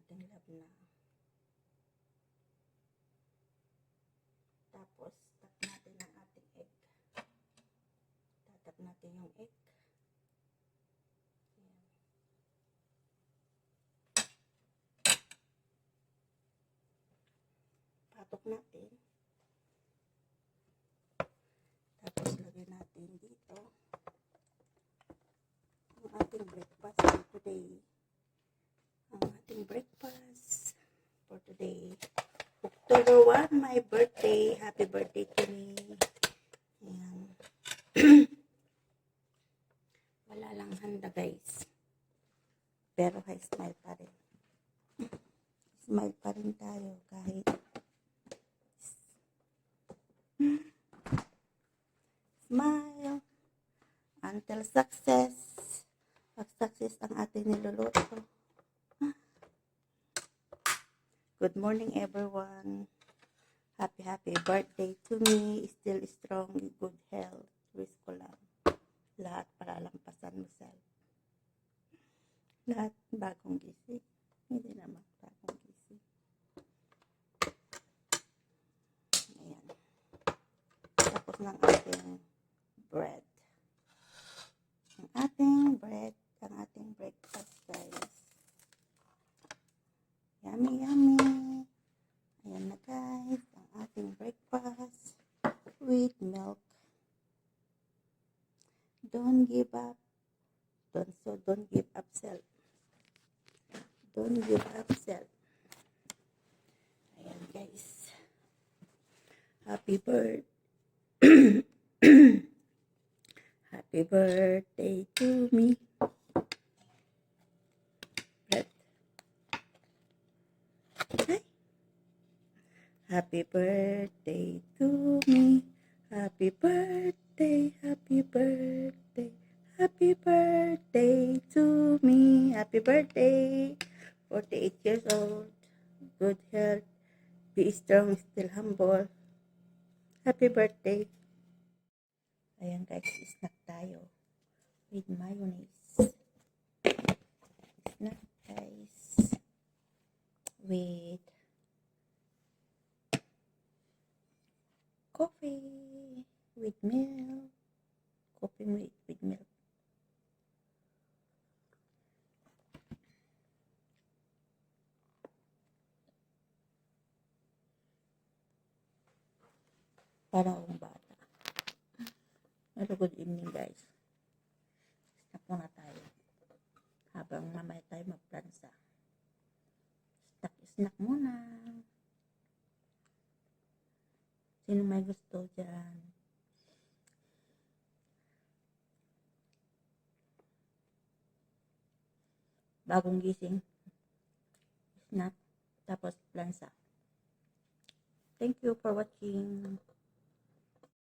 ating labna. Tapos, tap natin ang ating egg. Tatap natin yung egg. Ayan. Patok natin. Tapos, lagyan natin dito ang ating breakfast for today. Ang ating breakfast for today. October 1, my birthday. Happy birthday to me. Ayan. Wala lang handa, guys. Pero hay smile pa rin. Smile pa rin tayo kahit smile until success. Pag success ang ating niluluto. Good morning, everyone. Happy birthday to me. Still strong, good health. Wish ko lang. Lahat para lampasan mo self. Lahat bagong gising. Hindi naman bagong gising. Ayan. Tapos ng ating bread. Ang ating bread. Ang ating breakfast, guys. Yummy, yummy. Ayan na, guys. Ang ating breakfast with milk. Don't give up. Don't give up self. Don't give up self. Ayan, guys. Happy birthday. Happy birthday to me. Hi. Happy birthday to me. Happy birthday, happy birthday, happy birthday to me. Happy birthday, 48 years old, good health, be strong, still humble. Happy birthday. Ayan, guys, snack tayo with mayonnaise. Snack, guys, with coffee with milk. Coffee with milk. Para akong bata. Hello, good evening, guys. Snack muna tayo. Habang mamaya tayo magplansa. Snack muna. Sino may gusto dyan? Bagong gising. Snack. Tapos plansa. Thank you for watching.